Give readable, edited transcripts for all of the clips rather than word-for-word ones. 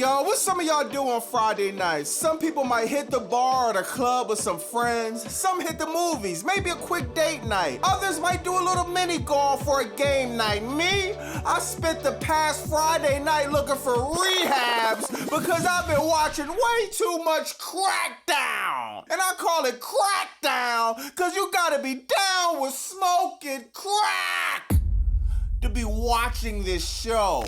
y'all, what some of y'all do on Friday nights? Some people might hit the bar or the club with some friends. Some hit the movies, maybe a quick date night. Others might do a little mini golf or a game night. Me, I spent the past Friday night looking for rehabs because I've been watching way too much Crackdown. And I call it Crackdown because you gotta be down with smoking crack to be watching this show.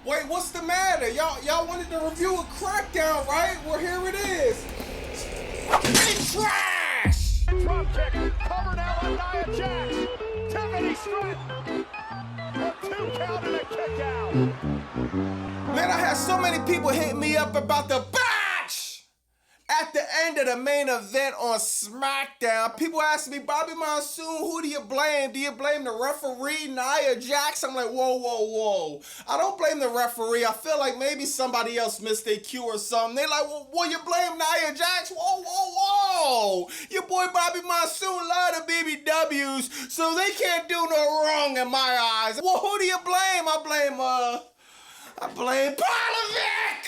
Wait, what's the matter? Y'all wanted to review a Crackdown, right? Well, here it is. It's trash! Drop kick, cover now on Nia Jax. Tiffany Stratton. A 2 count and a kick out. Man, I had so many people hit me up about the botch at the end of the main event on SmackDown. People ask me, Bobby Monsoon, who do you blame? Do you blame the referee, Nia Jax? I'm like, whoa. I don't blame the referee. I feel like maybe somebody else missed their cue or something. They like, well, you blame Nia Jax? Whoa. Your boy Bobby Monsoon love the BBWs, so they can't do no wrong in my eyes. Well, who do you blame? I blame Pavlovic.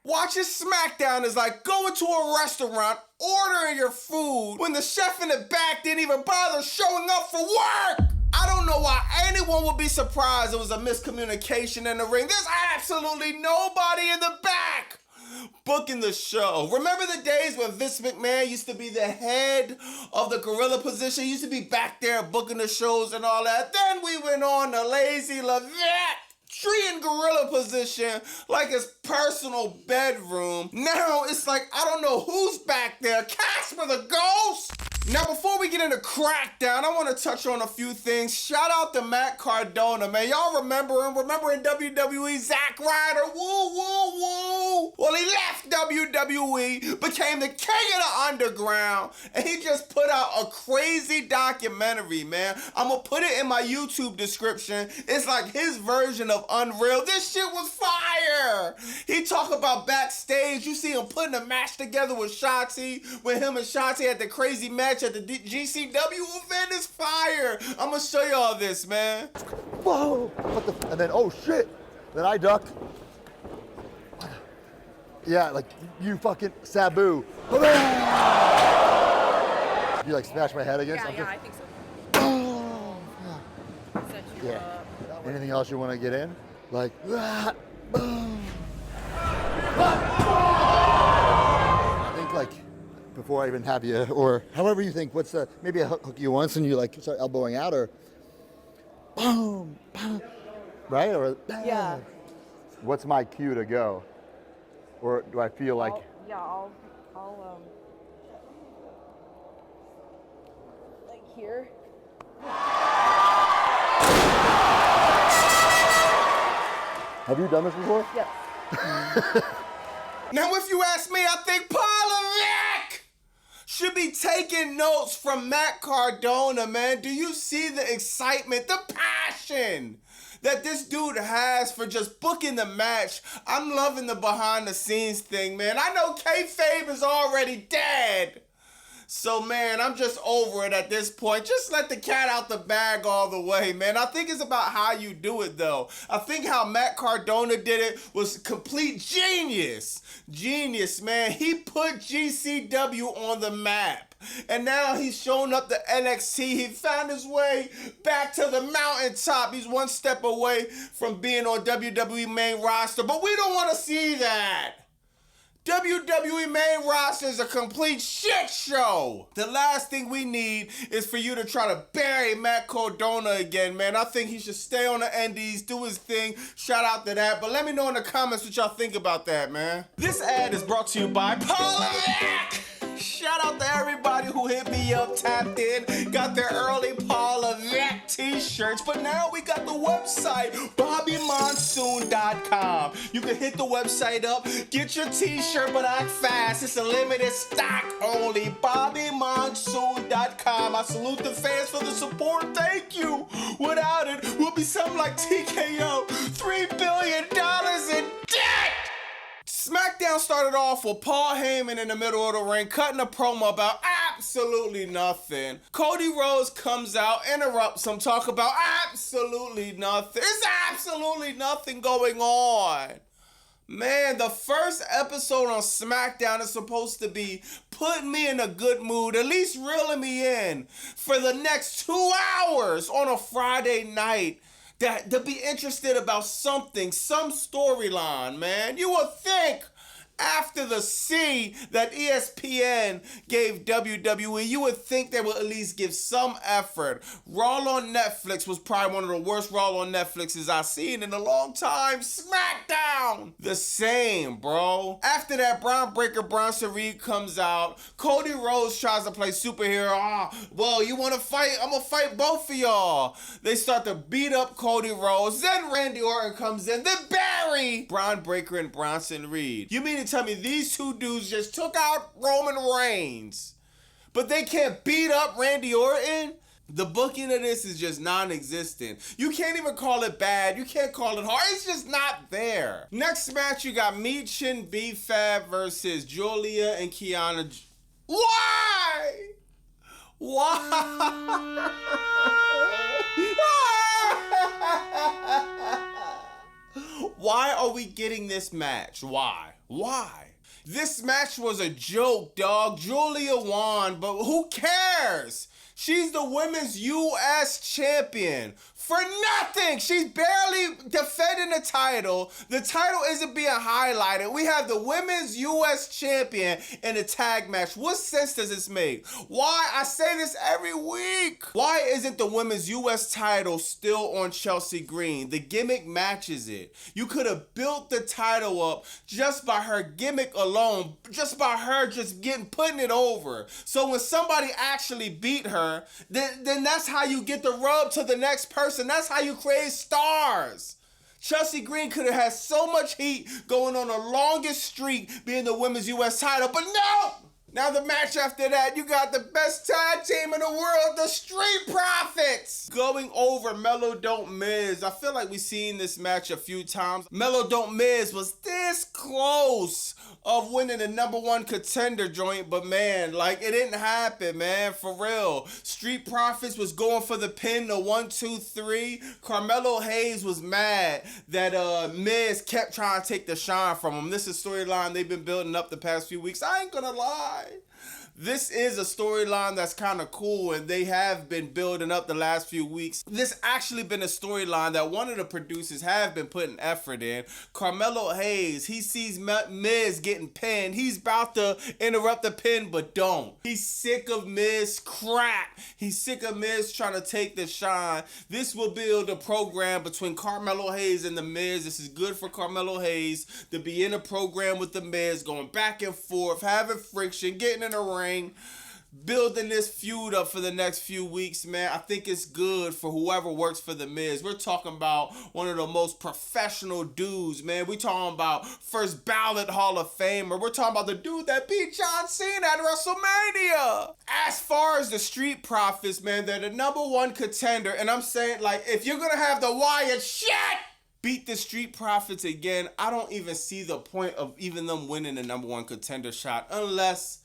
Watching SmackDown is like going to a restaurant, ordering your food, when the chef in the back didn't even bother showing up for work. I don't know why anyone would be surprised it was a miscommunication in the ring. There's absolutely nobody in the back booking the show. Remember the days when Vince McMahon used to be the head of the gorilla position? He used to be back there booking the shows and all that. Then we went on to Lazy Levette, treating gorilla position like his personal bedroom. Now it's like, I don't know who's back there. Casper the Ghost? Now, before we get into Crackdown, I want to touch on a few things. Shout out to Matt Cardona, man. Y'all remember him? Remember in WWE, Zack Ryder? Woo. Well, he left WWE, became the king of the underground, and he just put out a crazy documentary, man. I'm going to put it in my YouTube description. It's like his version of Unreal. This shit was fire. He talk about backstage. You see him putting a match together with Shotzi, when him and Shotzi had the crazy match at the GCW event. Is fire. I'm gonna show y'all this, man. Whoa! And then, oh shit! Then I ducked. Yeah, like you fucking Sabu. You like smash my head against something? Yeah, I think so. Oh, Set you yeah. up. Anything else you want to get in? Like, boom. I think like before I even have you, or however you think, what's the, maybe I hook you once and you like start elbowing out, or boom, right? Or Yeah. What's my cue to go? Or do I feel like? I'll like here. Have you done this before? Yes. Now, if you ask me, I think Pavlovic should be taking notes from Matt Cardona, man. Do you see the excitement, the passion that this dude has for just booking the match? I'm loving the behind the scenes thing, man. I know kayfabe is already dead. So, man, I'm just over it at this point. Just let the cat out the bag all the way, man. I think it's about how you do it, though. I think how Matt Cardona did it was complete genius. Genius, man. He put GCW on the map. And now he's shown up to NXT. He found his way back to the mountaintop. He's one step away from being on WWE main roster. But we don't want to see that. WWE main roster is a complete shit show. The last thing we need is for you to try to bury Matt Cardona again, man. I think he should stay on the indies, do his thing. Shout out to that. But let me know in the comments what y'all think about that, man. This ad is brought to you by Pavlovic. Shout out to everybody who hit me up, tapped in, got their early Pavlovic t-shirts, but now we got the website, BobbyMonsoon.com. You can hit the website up, get your t-shirt, but act fast. It's a limited stock only, BobbyMonsoon.com. I salute the fans for the support. Thank you. Without it, we'll be something like TKO, $3 billion in debt. SmackDown started off with Paul Heyman in the middle of the ring cutting a promo about absolutely nothing. Cody Rhodes comes out, interrupts him, talk about absolutely nothing. There's absolutely nothing going on. Man, the first episode on SmackDown is supposed to be putting me in a good mood, at least reeling me in for the next 2 hours on a Friday night. To be interested about something, some storyline, man. You would think after the C that ESPN gave WWE, you would think they would at least give some effort. Raw on Netflix was probably one of the worst Raw on Netflixes I've seen in a long time. SmackDown! The same, bro. After that, Braun Breaker Bronson Reed comes out. Cody Rhodes tries to play superhero. Well, you want to fight? I'm going to fight both of y'all. They start to beat up Cody Rhodes. Then Randy Orton comes in. Then bury Braun Breaker and Bronson Reed. You mean to tell me these two dudes just took out Roman Reigns, but they can't beat up Randy Orton? The booking of this is just non-existent. You can't even call it bad. You can't call it hard. It's just not there. Next match, you got Meech and B-Fab versus Julia and Kiana. Why? Why? Why are we getting this match? Why? This match was a joke, dog. Julia won, but who cares? She's the women's U.S. champion. For nothing. She's barely defending the title. The title isn't being highlighted. We have the women's U.S. champion in a tag match. What sense does this make? Why? I say this every week. Why isn't the women's U.S. title still on Chelsea Green? The gimmick matches it. You could have built the title up just by her gimmick alone, just by her just putting it over. So when somebody actually beat her, then that's how you get the rub to the next person. That's how you create stars. Chelsea Green could have had so much heat going on the longest streak being the women's U.S. title, but no! Now the match after that, you got the best tag team in the world, the Street Profits, going over Melo Don't Miz. I feel like we've seen this match a few times. Melo Don't Miz was this close of winning the #1 contender joint, but man, like it didn't happen, man, for real. Street Profits was going for the pin, the 1, 2, 3. Carmelo Hayes was mad that Miz kept trying to take the shine from him. This is a storyline they've been building up the past few weeks. I ain't gonna lie. This is a storyline that's kind of cool, and they have been building up the last few weeks. This actually been a storyline that one of the producers have been putting effort in. Carmelo Hayes, he sees Miz getting pinned. He's about to interrupt the pin, but don't. He's sick of Miz crap. He's sick of Miz trying to take the shine. This will build a program between Carmelo Hayes and the Miz. This is good for Carmelo Hayes to be in a program with the Miz, going back and forth, having friction, getting in the ring, building this feud up for the next few weeks, man. I think it's good for whoever works for the Miz. We're talking about one of the most professional dudes, man. We're talking about first ballot Hall of Famer. We're talking about the dude that beat John Cena at WrestleMania. As far as the Street Profits, man, they're the #1 contender, and I'm saying, like, if you're gonna have the Wyatt shit beat the Street Profits again, I don't even see the point of even them winning the #1 contender shot unless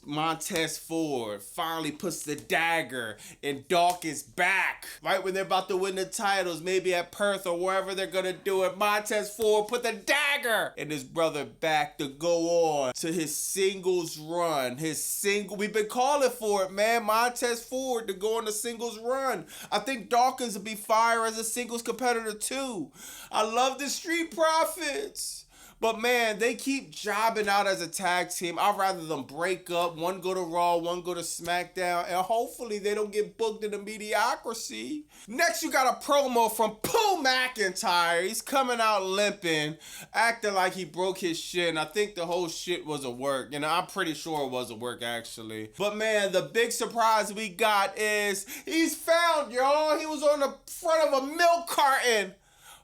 Montez Ford finally puts the dagger in Dawkins' back. Right when they're about to win the titles, maybe at Perth or wherever they're going to do it, Montez Ford put the dagger in his brother back to go on to his singles run. We've been calling for it, man. Montez Ford to go on the singles run. I think Dawkins will be fire as a singles competitor too. I love the Street Profits. But man, they keep jobbing out as a tag team. I'd rather them break up. One go to Raw, one go to SmackDown, and hopefully they don't get booked into mediocrity. Next, you got a promo from Pooh McIntyre. He's coming out limping, acting like he broke his shin. I think the whole shit was a work. You know, I'm pretty sure it was a work, actually. But man, the big surprise we got is he's found, y'all. He was on the front of a milk carton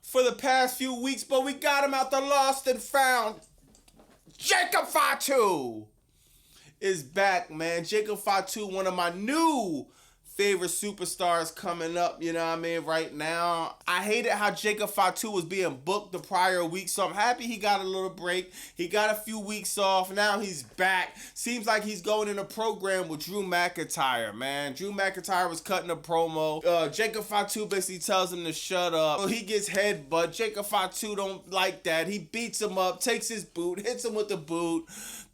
for the past few weeks, but we got him out the lost and found. Jacob Fatu is back, man. Jacob Fatu, one of my new favorite superstars coming up, you know what I mean, right now. I hated how Jacob Fatu was being booked the prior week, so I'm happy he got a little break. He got a few weeks off. Now he's back. Seems like he's going in a program with Drew McIntyre, man. Drew McIntyre was cutting a promo. Jacob Fatu basically tells him to shut up. So he gets headbutt. Jacob Fatu don't like that. He beats him up, takes his boot, hits him with the boot,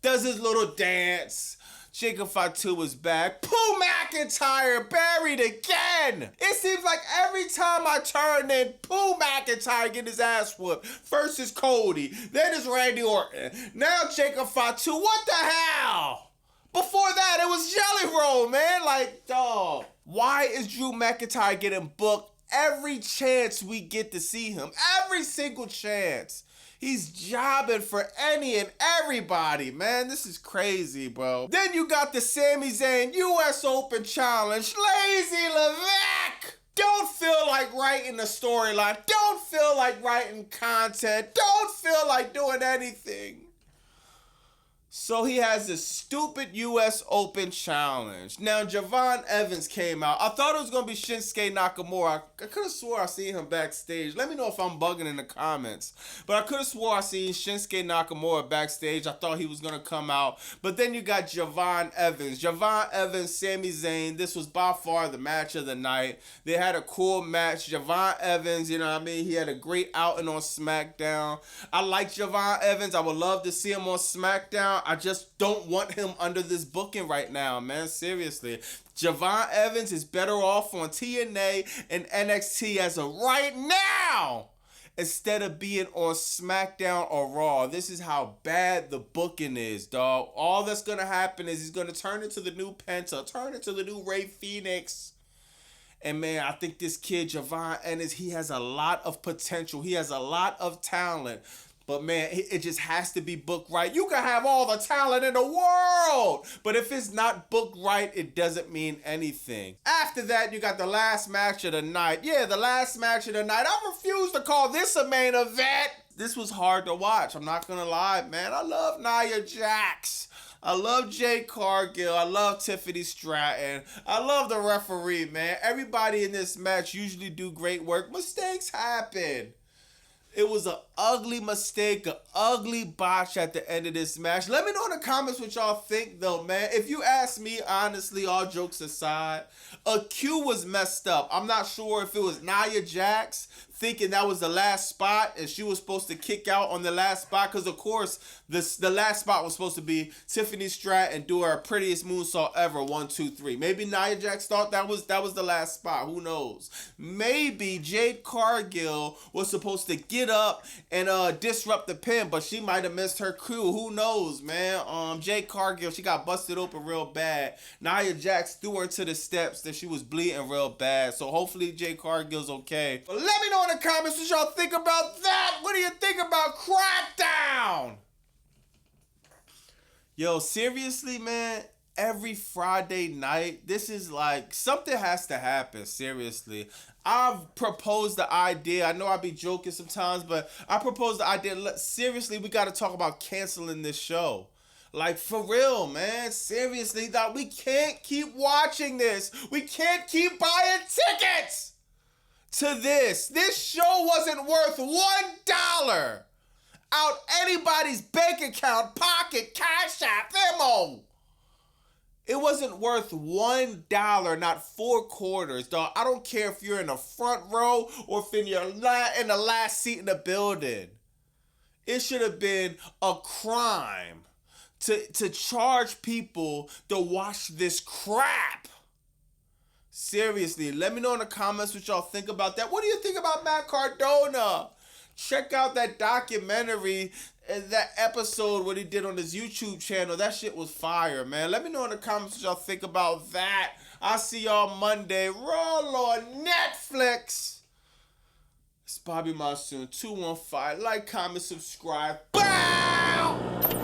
does his little dance. Jacob Fatu is back. Pooh McIntyre buried again. It seems like every time I turn in, Pooh McIntyre get his ass whooped. First is Cody, then is Randy Orton. Now Jacob Fatu. What the hell? Before that, it was Jelly Roll, man. Like, dog. Why is Drew McIntyre getting booked every chance we get to see him? Every single chance. He's jobbing for any and everybody, man. This is crazy, bro. Then you got the Sami Zayn US Open Challenge. Lazy Levesque. Don't feel like writing a storyline. Don't feel like writing content. Don't feel like doing anything. So he has this stupid US Open Challenge. Now, Javon Evans came out. I thought it was going to be Shinsuke Nakamura. I could have swore I seen him backstage. Let me know if I'm bugging in the comments. But I could have swore I seen Shinsuke Nakamura backstage. I thought he was going to come out. But then you got Javon Evans. Javon Evans, Sami Zayn. This was by far the match of the night. They had a cool match. Javon Evans, you know what I mean? He had a great outing on SmackDown. I like Javon Evans. I would love to see him on SmackDown. I just don't want him under this booking right now, man. Seriously. Javon Evans is better off on TNA and NXT as of right now instead of being on SmackDown or Raw. This is how bad the booking is, dog. All that's going to happen is he's going to turn into the new Penta, turn into the new Rey Fenix. And, man, I think this kid, Javon Ennis, he has a lot of potential. He has a lot of talent. But, man, it just has to be booked right. You can have all the talent in the world, but if it's not booked right, it doesn't mean anything. After that, you got the last match of the night. Yeah, the last match of the night. I refuse to call this a main event. This was hard to watch. I'm not going to lie, man. I love Nia Jax. I love Jade Cargill. I love Tiffany Stratton. I love the referee, man. Everybody in this match usually do great work. Mistakes happen. It was an ugly mistake, an ugly botch at the end of this match. Let me know in the comments what y'all think, though, man. If you ask me, honestly, all jokes aside, a Q was messed up. I'm not sure if it was Nia Jax thinking that was the last spot and she was supposed to kick out on the last spot because, of course, the last spot was supposed to be Tiffany Stratton do her prettiest moonsault ever, 1, 2, 3. Maybe Nia Jax thought that was the last spot. Who knows? Maybe Jade Cargill was supposed to get up and disrupt the pin, but she might have missed her cue. Who knows, man? Jade Cargill, she got busted open real bad. Nia Jax threw her to the steps that she was bleeding real bad. So hopefully Jade Cargill's okay. But let me know in the comments what y'all think about that. What do you think about Crackdown? Yo, seriously, man, every Friday night, this is like, something has to happen, seriously. I've proposed the idea. I know I be joking sometimes, but I proposed the idea. Seriously, we got to talk about canceling this show. Like, for real, man. Seriously, we can't keep watching this. We can't keep buying tickets to this. This show wasn't worth $1 out anybody's bank account, pocket, cash app, Venmo. It wasn't worth $1, not 4 quarters, dog. I don't care if you're in the front row or if you're in the last seat in the building. It should have been a crime to charge people to watch this crap. Seriously, let me know in the comments what y'all think about that. What do you think about Matt Cardona? Check out that documentary and that episode what he did on his YouTube channel. That shit was fire, man. Let me know in the comments what y'all think about that. I'll see y'all Monday. Roll on Netflix. It's Bobby Monsoon 215. Like, comment, subscribe. Bow!